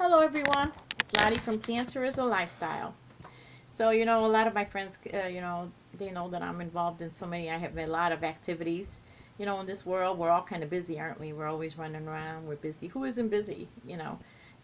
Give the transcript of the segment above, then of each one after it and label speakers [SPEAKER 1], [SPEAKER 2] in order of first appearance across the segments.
[SPEAKER 1] Hello everyone, it's Lottie from Cancer is a Lifestyle. So, a lot of my friends, they know that I'm involved in so many, I have a lot of activities. In this world, we're all kind of busy, aren't we? We're always running around, we're busy. Who isn't busy?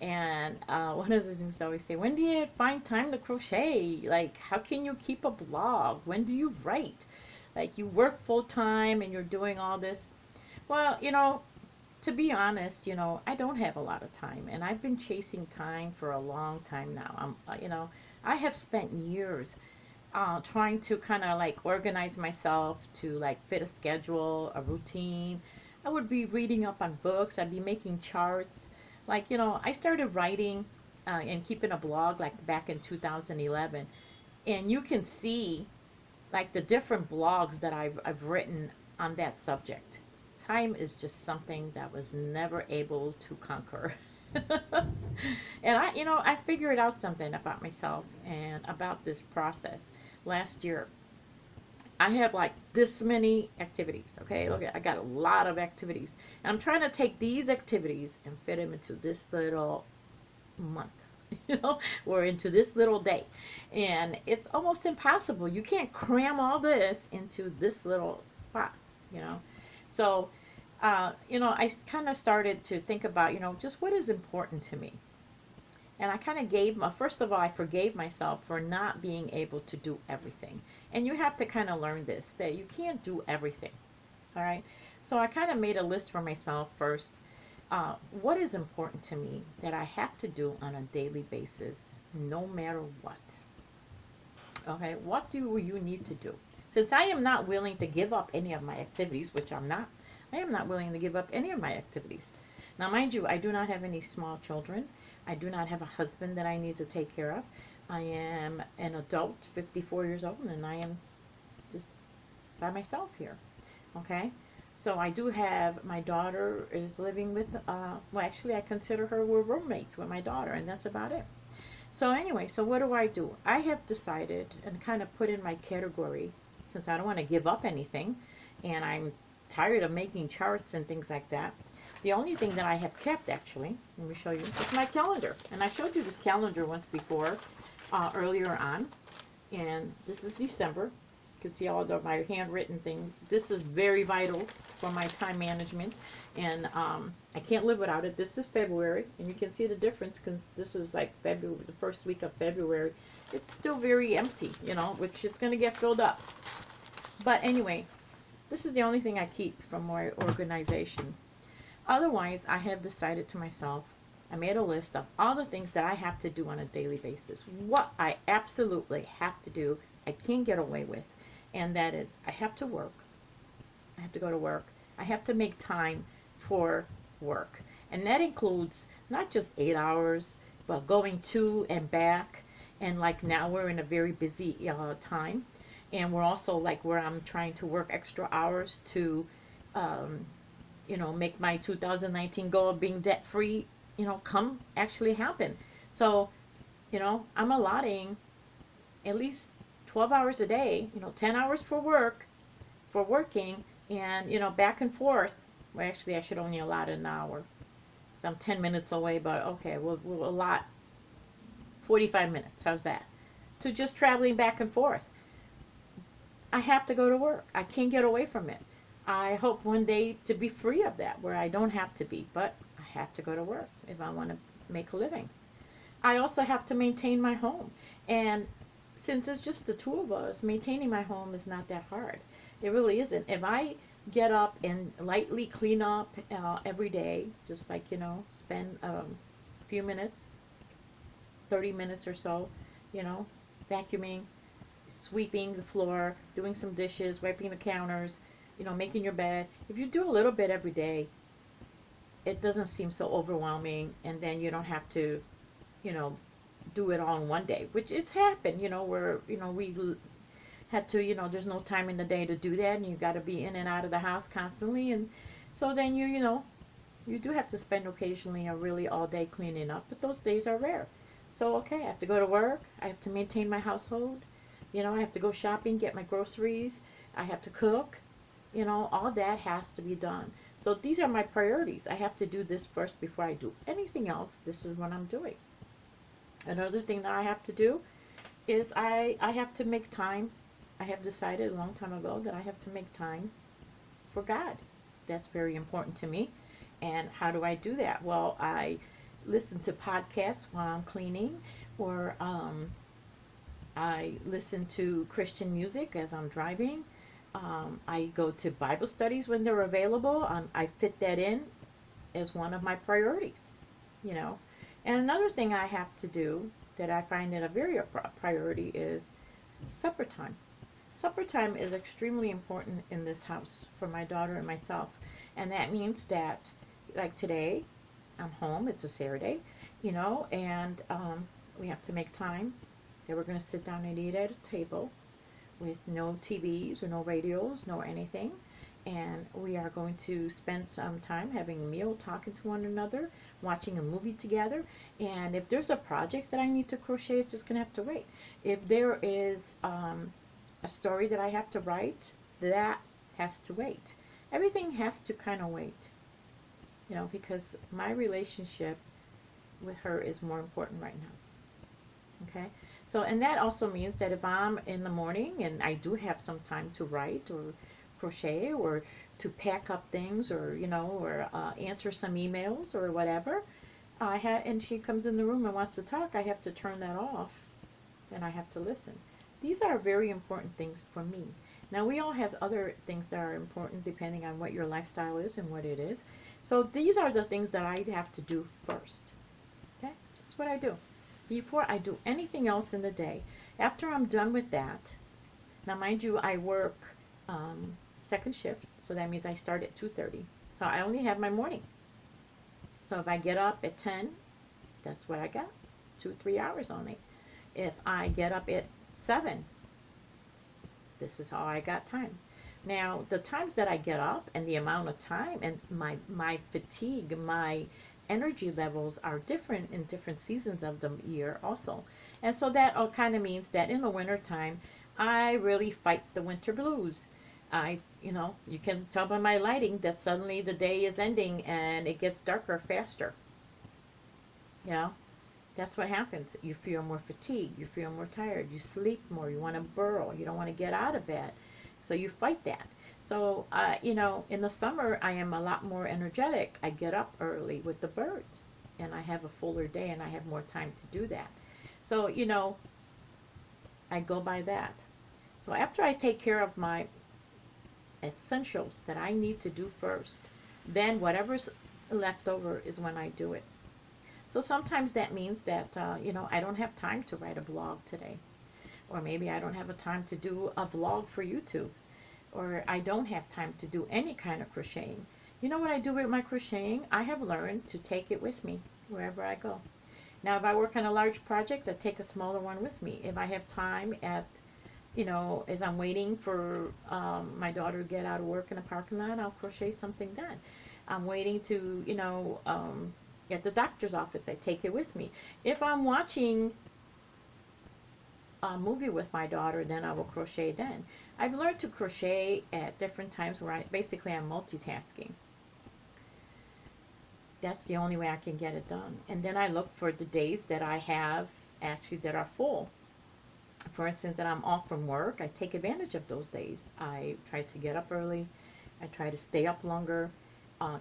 [SPEAKER 1] And one of the things I always say, when do you find time to crochet? Like, how can you keep a blog? When do you write? Like, you work full time and you're doing all this. Well, to be honest, I don't have a lot of time, and I've been chasing time for a long time now. I have spent years trying to kind of like organize myself to like fit a schedule, a routine. I would be reading up on books. I'd be making charts. Like, I started writing and keeping a blog like back in 2011, and you can see like the different blogs that I've written on that subject. Time is just something that was never able to conquer. And I figured out something about myself and about this process last year. I have like this many activities. Okay, look, I got a lot of activities, and I'm trying to take these activities and fit them into this little month, or into this little day, and it's almost impossible. You can't cram all this into this little spot, you know. So, I kind of started to think about, just what is important to me. And I kind of first of all, I forgave myself for not being able to do everything. And you have to kind of learn this, that you can't do everything. All right. So I kind of made a list for myself first. What is important to me that I have to do on a daily basis, no matter what? Okay. What do you need to do? Since I am not willing to give up any of my activities, which I'm not, I am not willing to give up any of my activities. Now, mind you, I do not have any small children. I do not have a husband that I need to take care of. I am an adult, 54 years old, and I am just by myself here. Okay? So I do have, my daughter is living with, well, actually, I consider her, we're roommates with my daughter, and that's about it. So anyway, so what do? I have decided and kind of put in my category, since I don't want to give up anything, and I'm tired of making charts and things like that. The only thing that I have kept, actually, let me show you, is my calendar. And I showed you this calendar once before, earlier on. And this is December. You can see all of my handwritten things. This is very vital for my time management. And I can't live without it. This is February. And you can see the difference because this is like February, the first week of February. It's still very empty, which it's going to get filled up. But anyway, this is the only thing I keep from my organization. Otherwise, I have decided to myself, I made a list of all the things that I have to do on a daily basis. What I absolutely have to do, I can't get away with. And that is, I have to work. I have to go to work. I have to make time for work. And that includes not just 8 hours, but going to and back. And like now we're in a very busy time. And we're also like where I'm trying to work extra hours to make my 2019 goal of being debt free, come actually happen. So, I'm allotting at least 12 hours a day, 10 hours for working, and, back and forth. Well, actually, I should only allot an hour. So I'm 10 minutes away, but okay, we'll allot 45 minutes. How's that? To just traveling back and forth. I have to go to work. I can't get away from it. I hope one day to be free of that, where I don't have to be, but I have to go to work if I want to make a living. I also have to maintain my home. And since it's just the two of us, maintaining my home is not that hard. It really isn't. If I get up and lightly clean up every day, just like, spend a few minutes, 30 minutes or so, vacuuming, sweeping the floor, doing some dishes, wiping the counters, making your bed. If you do a little bit every day, it doesn't seem so overwhelming, and then you don't have to, do it all in one day, which it's happened, where, we had to, there's no time in the day to do that, and you got to be in and out of the house constantly, and so then you do have to spend occasionally or really all day cleaning up, but those days are rare. So, okay, I have to go to work, I have to maintain my household, I have to go shopping, get my groceries, I have to cook, all that has to be done. So these are my priorities. I have to do this first before I do anything else. This is what I'm doing. Another thing that I have to do is I have to make time. I have decided a long time ago that I have to make time for God. That's very important to me. And how do I do that? Well, I listen to podcasts while I'm cleaning, or I listen to Christian music as I'm driving. I go to Bible studies when they're available. I fit that in as one of my priorities, you know. And another thing I have to do that I find it a very priority is supper time. Supper time is extremely important in this house for my daughter and myself. And that means that, like today, I'm home. It's a Saturday, you know, and we have to make time that we're going to sit down and eat at a table with no TVs or no radios, no anything. And we are going to spend some time having a meal, talking to one another, watching a movie together. And if there's a project that I need to crochet, it's just going to have to wait. If there is a story that I have to write, that has to wait. Everything has to kind of wait, you know, because my relationship with her is more important right now. Okay? So, and that also means that if I'm in the morning and I do have some time to write or crochet or to pack up things, or, you know, or answer some emails or whatever, and she comes in the room and wants to talk, I have to turn that off and I have to listen. These are very important things for me. Now, we all have other things that are important depending on what your lifestyle is and what it is. So these are the things that I have to do first. Okay? That's what I do before I do anything else in the day. After I'm done with that, now mind you, I work second shift, so that means I start at 2:30. So I only have my morning. So if I get up at 10, that's what I got, 2-3 hours only. If I get up at 7, this is how I got time. Now, the times that I get up and the amount of time and my fatigue, my energy levels are different in different seasons of the year also. And so that all kind of means that in the winter time, I really fight the winter blues. You know, you can tell by my lighting that suddenly the day is ending and it gets darker faster. You know, that's what happens. You feel more fatigued, you feel more tired, you sleep more, you want to burrow, you don't want to get out of bed. So you fight that. So, you know, in the summer, I am a lot more energetic. I get up early with the birds, and I have a fuller day, and I have more time to do that. So, you know, I go by that. So after I take care of my essentials that I need to do first, then whatever's left over is when I do it. So sometimes that means that, you know, I don't have time to write a blog today. Or maybe I don't have a time to do a vlog for YouTube. Or I don't have time to do any kind of crocheting. You know what I do with my crocheting? I have learned to take it with me wherever I go. Now, if I work on a large project, I take a smaller one with me. If I have time at, you know, as I'm waiting for my daughter to get out of work in the parking lot, I'll crochet something then. I'm waiting to, you know, at the doctor's office, I take it with me. If I'm watching a movie with my daughter, then I will crochet then. I've learned to crochet at different times where I'm multitasking. That's the only way I can get it done. And then I look for the days that I have actually that are full. For instance, that I'm off from work, I take advantage of those days. I try to get up early. I try to stay up longer.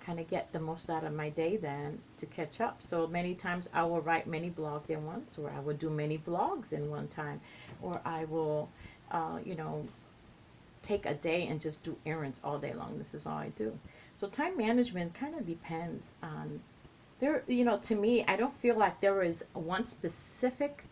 [SPEAKER 1] Kind of get the most out of my day then to catch up. So many times I will write many blogs at once, or I will do many vlogs in one time, or I will, you know, take a day and just do errands all day long. This is all I do. So time management kind of depends on, you know, to me, I don't feel like there is one specific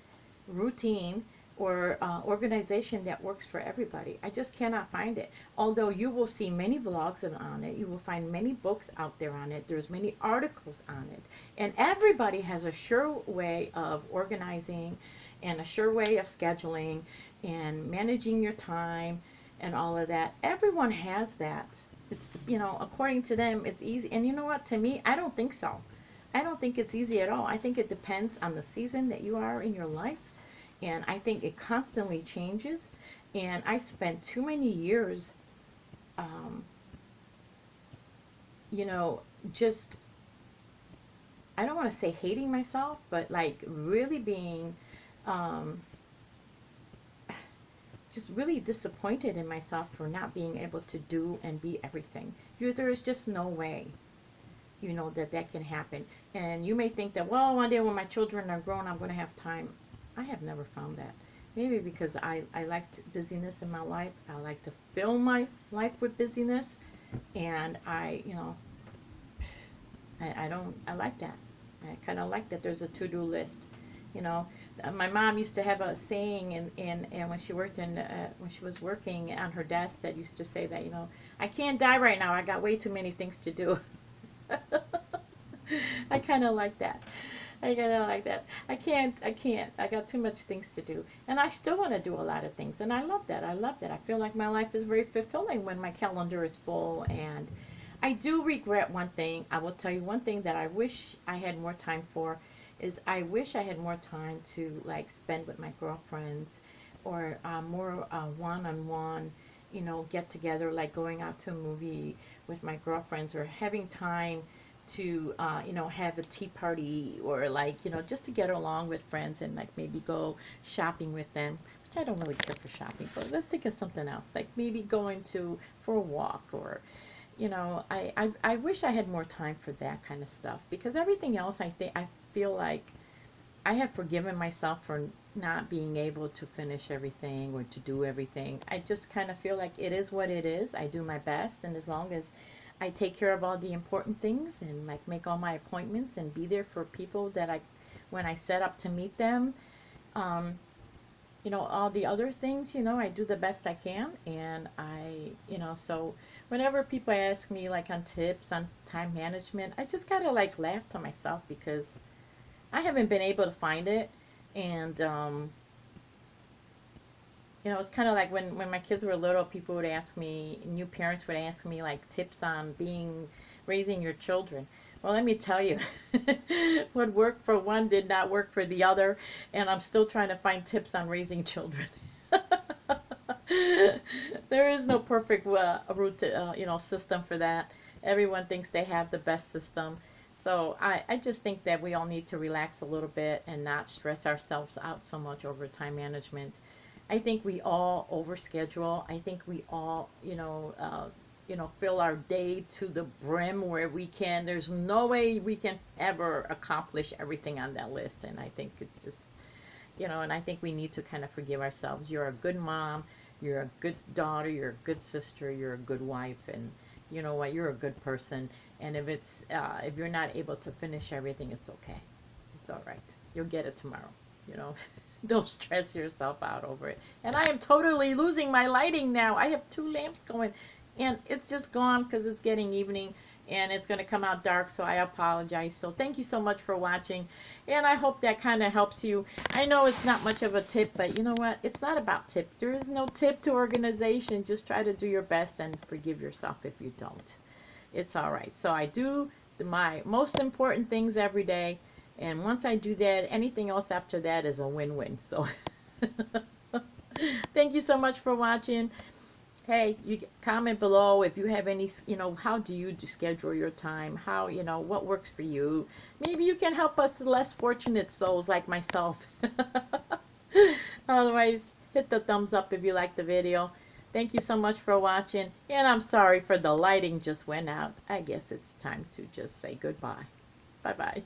[SPEAKER 1] routine or organization that works for everybody. I just cannot find it. Although you will see many vlogs on it, you will find many books out there on it, there's many articles on it, and everybody has a sure way of organizing and a sure way of scheduling and managing your time and all of that. Everyone has that. It's, you know, according to them, it's easy. And you know what, to me, I don't think so. I don't think it's easy at all. I think it depends on the season that you are in your life. And I think it constantly changes. And I spent too many years you know, just, I don't want to say hating myself, but like really being um, just really disappointed in myself for not being able to do and be everything. There is just no way, you know, that that can happen. And you may think that, well, one day when my children are grown, I'm going to have time. I have never found that. Maybe because I liked busyness in my life. I like to fill my life with busyness. And you know, I like that. I kind of like that there's a to-do list. You know, my mom used to have a saying and when she worked when she was working on her desk that used to say that, you know, I can't die right now. I got way too many things to do. I kind of like that. I kind of like that. I can't. I got too much things to do. And I still want to do a lot of things. And I love that. I love that. I feel like my life is very fulfilling when my calendar is full. And I do regret one thing. I will tell you one thing that I wish I had more time for is I wish I had more time to like spend with my girlfriends or more one-on-one, you know, get together, like going out to a movie with my girlfriends or having time to you know, have a tea party or like, you know, just to get along with friends and like maybe go shopping with them, which I don't really care for shopping, but let's think of something else, like maybe going for a walk or, you know, I wish I had more time for that kind of stuff because everything else I feel like I have forgiven myself for not being able to finish everything or to do everything. I just kind of feel like it is what it is. I do my best, and as long as I take care of all the important things and like make all my appointments and be there for people that when I set up to meet them, um, you know, all the other things, you know, I do the best I can. And you know, so whenever people ask me like on tips on time management, I just gotta like laugh to myself because I haven't been able to find it. And, you know, it's kind of like when my kids were little, people would ask me, new parents would ask me like tips on raising your children. Well, let me tell you, what worked for one did not work for the other, and I'm still trying to find tips on raising children. There is no perfect route to, you know, system for that. Everyone thinks they have the best system. So I just think that we all need to relax a little bit and not stress ourselves out so much over time management. I think we all overschedule. I think we all, you know, fill our day to the brim where we can. There's no way we can ever accomplish everything on that list. And I think it's just, you know, and I think we need to kind of forgive ourselves. You're a good mom. You're a good daughter. You're a good sister. You're a good wife. And you know what? You're a good person. And if you're not able to finish everything, it's okay. It's all right. You'll get it tomorrow. You know, don't stress yourself out over it. And I am totally losing my lighting now. I have 2 lamps going, and it's just gone because it's getting evening, and it's going to come out dark. So I apologize. So thank you so much for watching, and I hope that kind of helps you. I know it's not much of a tip, but you know what? It's not about tip. There is no tip to organization. Just try to do your best and forgive yourself if you don't. It's all right. So I do my most important things every day, and once I do that, anything else after that is a win-win. So thank you so much for watching. Hey, you comment below if you have any, you know, how do you schedule your time? How, you know, what works for you? Maybe you can help us less fortunate souls like myself. Otherwise, hit the thumbs up if you like the video. Thank you so much for watching, and I'm sorry for the lighting just went out. I guess it's time to just say goodbye. Bye-bye.